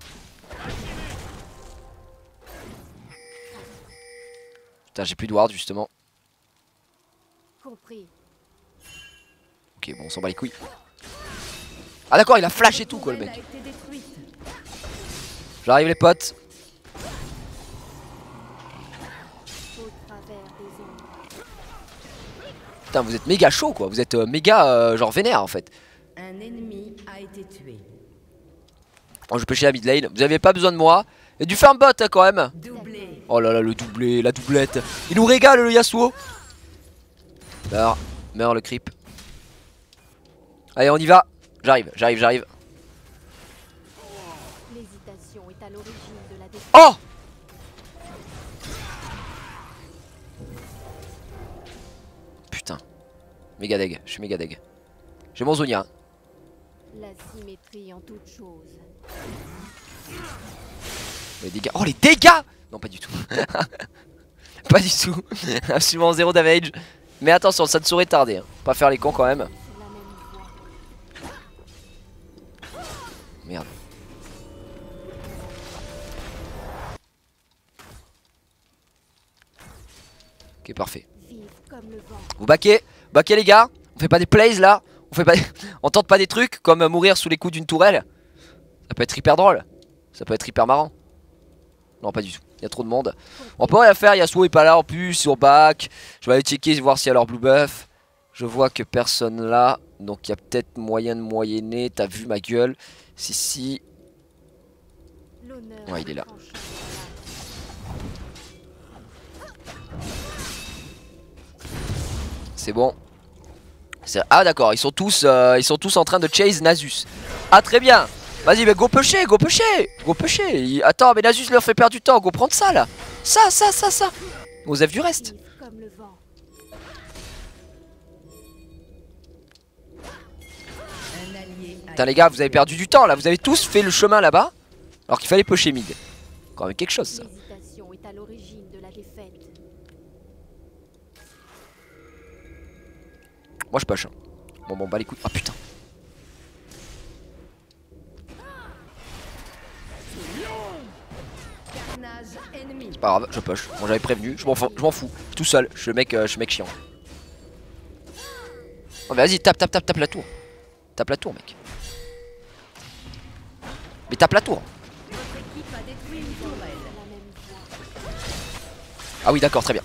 Putain j'ai plus de ward justement. Compris. Ok bon on s'en bat les couilles. Ah d'accord il a flash et tout quoi le mec. J'arrive les potes. Putain vous êtes méga chaud quoi. Vous êtes méga genre vénère en fait. Un ennemi a été tué. Oh, je pêchais la mid lane. Vous avez pas besoin de moi. Et du farm bot hein, quand même. Doublé. Oh là là le doublé, la doublette. Il nous régale le Yasuo. Meurs le creep. Allez on y va. J'arrive. L'hésitation est à l'origine de la défaite. Oh. Putain. Méga deg, je suis méga deg. J'ai mon Zonia. La symétrie en toute chose. Les dégâts. Oh les dégâts. Non pas du tout. Pas du tout. Absolument 0 damage. Mais attention ça ne saurait tarder hein. Pas faire les cons quand même. Merde. Ok parfait. Vous baquez les gars. On fait pas des plays là. On tente pas des trucs comme mourir sous les coups d'une tourelle. Ça peut être hyper drôle. Ça peut être hyper marrant. Non pas du tout, il y a trop de monde. On peut rien faire, Yasuo est pas là en plus, sur back. Je vais aller checker voir s'il y a leur blue buff. Je vois que personne là. Donc il y a peut-être moyen de moyenner. T'as vu ma gueule. Si. Ouais il est là. C'est bon. Ah d'accord, ils sont tous en train de chase Nasus. Ah très bien. Vas-y mais go pusher. Attends mais Nasus leur fait perdre du temps. Go prendre ça là. Ça. Osef du reste. Putain les gars, vous avez perdu du temps là, vous avez tous fait le chemin là-bas alors qu'il fallait pusher mid. Quand même quelque chose ça. L'hésitation est à l'origine de la défaite. Moi je push. Bon, bah les couilles. Ah putain. C'est pas grave, je push. Bon, j'avais prévenu, je m'en fous. Tout seul, je suis mec chiant. Oh, mais vas-y, tape la tour. Tape la tour, mec. Mais tape la tour. Ah oui, d'accord, très bien.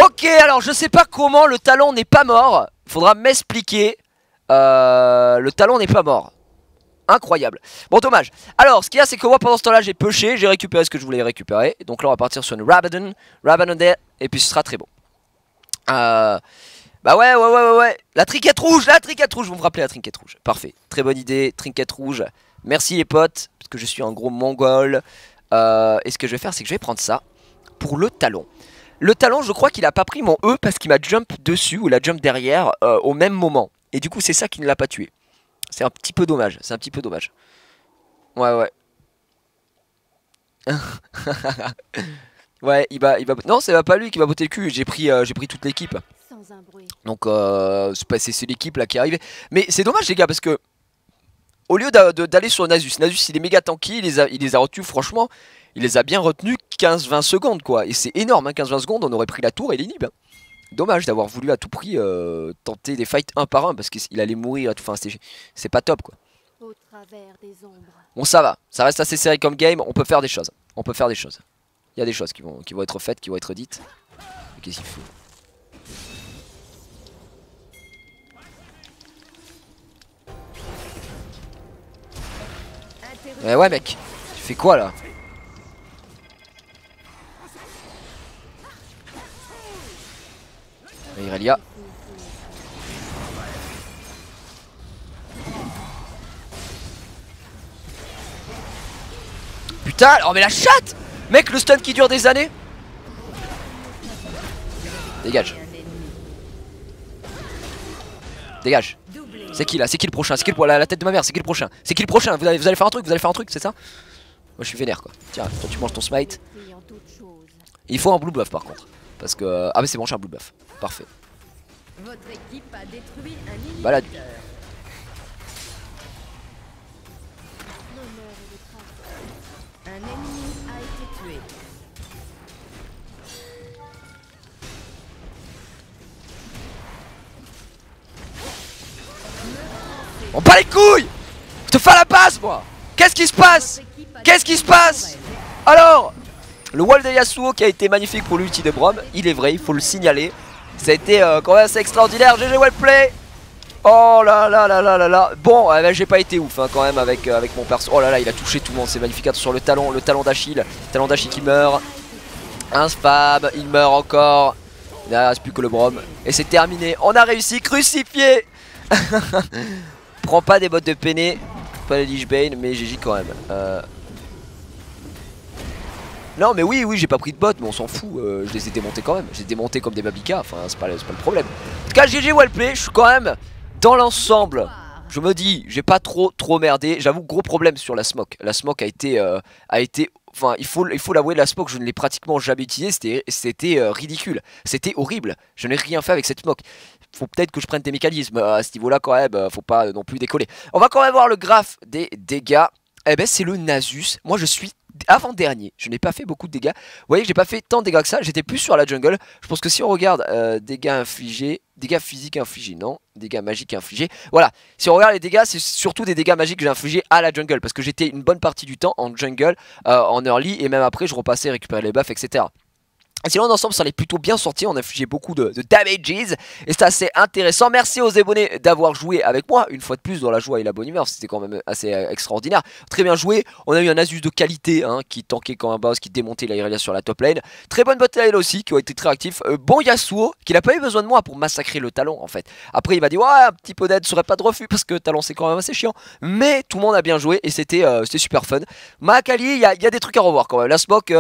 Ok, alors je sais pas comment le talon n'est pas mort. Faudra m'expliquer. Le talon n'est pas mort. Incroyable. Bon, dommage. Alors, ce qu'il y a, c'est que moi, pendant ce temps-là, j'ai pushé. J'ai récupéré ce que je voulais récupérer. Donc là, on va partir sur une Rabadon. Et puis ce sera très bon. Bah ouais. La trinquette rouge. Vous me rappelez la trinquette rouge. Parfait. Très bonne idée. Trinquette rouge. Merci les potes. Parce que je suis un gros mongol. Et ce que je vais faire, c'est que je vais prendre ça pour le talon. Le talon, je crois qu'il a pas pris mon E parce qu'il m'a jump dessus ou la jump derrière au même moment. Et du coup, c'est ça qui ne l'a pas tué. C'est un petit peu dommage. Ouais. Ouais, il va. Non, c'est pas lui qui va botter le cul. J'ai pris toute l'équipe. Donc, c'est l'équipe là qui est arrivée. Mais c'est dommage, les gars, parce que au lieu d'aller sur Nasus, il est méga tanky. Il les a retenus, franchement. Il les a bien retenus 15-20 secondes, quoi. Et c'est énorme, hein, 15-20 secondes. On aurait pris la tour et l'inhib. Dommage d'avoir voulu à tout prix tenter des fights un par un parce qu'il allait mourir et tout. Enfin, c'est pas top, quoi. Au travers des ombres. Bon, ça va. Ça reste assez serré comme game. On peut faire des choses. Il y a des choses qui vont être faites, qui vont être dites. Qu'est-ce qu'il faut? Eh ouais, mec. Tu fais quoi là? Irelia. Putain, oh mais la chatte! Mec, le stun qui dure des années. Dégage. C'est qui là? C'est qui le prochain? C'est qui la tête de ma mère? C'est qui le prochain? Vous allez faire un truc, c'est ça? Moi je suis vénère, quoi. Tiens, toi tu manges ton smite. Il faut un blue buff par contre. Parce que... Ah mais c'est bon, j'ai un blue buff. Parfait. Votre équipe a détruit un inhibiteur. Balade. Un ennemi a été tué. On bat les couilles! Je te fais à la base, moi! Qu'est-ce qui se passe? Alors, le wall de Yasuo qui a été magnifique pour l'ulti de Braum, il est vrai, il faut le signaler. Ça a été quand même assez extraordinaire. GG wellplay. Oh là là là là là là. Bon, j'ai pas été ouf hein, quand même avec mon perso. Oh là là, il a touché tout le monde, c'est magnifique. Sur le talon d'Achille. Talon d'Achille qui meurt. Un spam, il meurt encore. Il ne reste plus que le Braum. Et c'est terminé. On a réussi, crucifié. Prends pas des bottes de peiné. Pas les Lich Bane, mais GG quand même. Non mais oui j'ai pas pris de bottes mais on s'en fout, je les ai démontés quand même. Je les ai démontés comme des babicas, enfin c'est pas le problème. En tout cas GG wellplay, je suis quand même dans l'ensemble. Je me dis, j'ai pas trop merdé. J'avoue, gros problème sur la smoke. La smoke a été enfin il faut l'avouer, la smoke je ne l'ai pratiquement jamais utilisée. C'était ridicule, c'était horrible. Je n'ai rien fait avec cette smoke. Faut peut-être que je prenne des mécanismes à ce niveau là quand même, faut pas non plus décoller. On va quand même voir le graphe des dégâts. Eh ben c'est le Nasus. Moi je suis avant-dernier, je n'ai pas fait beaucoup de dégâts. Vous voyez que j'ai pas fait tant de dégâts que ça. J'étais plus sur la jungle. Je pense que si on regarde dégâts infligés, dégâts physiques infligés, non, dégâts magiques infligés. Voilà, si on regarde les dégâts, c'est surtout des dégâts magiques que j'ai infligés à la jungle. Parce que j'étais une bonne partie du temps en jungle, en early. Et même après je repassais récupérer les buffs, etc. Et sinon, ensemble, ça allait plutôt bien sorti. On a infligé beaucoup de damages. Et c'est assez intéressant. Merci aux abonnés d'avoir joué avec moi. Une fois de plus, dans la joie et la bonne humeur. C'était quand même assez extraordinaire. Très bien joué. On a eu un Asus de qualité hein, qui tankait quand un boss, qui démontait la Irelia sur la top lane. Très bonne bot lane aussi, qui ont été très actifs. Bon Yasuo, qui n'a pas eu besoin de moi pour massacrer le talon en fait. Après, il m'a dit, ouais, un petit peu d'aide serait pas de refus parce que talon c'est quand même assez chiant. Mais tout le monde a bien joué et c'était super fun. Ma Akali, il y a des trucs à revoir quand même. La smoke,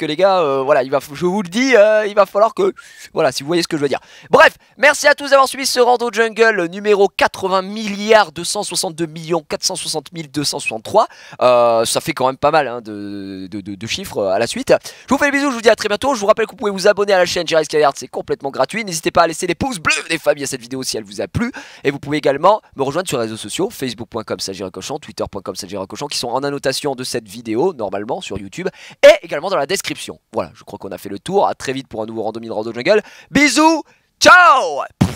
les gars, voilà, il va je vous le dis, il va falloir que... Voilà, si vous voyez ce que je veux dire. Bref, merci à tous d'avoir suivi ce Rando Jungle numéro 80 milliards 262 millions 460 263. Ça fait quand même pas mal hein, de chiffres à la suite. Je vous fais des bisous, je vous dis à très bientôt. Je vous rappelle que vous pouvez vous abonner à la chaîne Jerry Skyheart, c'est complètement gratuit. N'hésitez pas à laisser des pouces bleus des familles à cette vidéo si elle vous a plu. Et vous pouvez également me rejoindre sur les réseaux sociaux, facebook.com/JerryCochon, twitter.com/JerryCochon, qui sont en annotation de cette vidéo, normalement sur YouTube, et également dans la description. Voilà, je crois qu'on a fait le tour. À très vite pour un nouveau Rando Jungle. Bisous, ciao.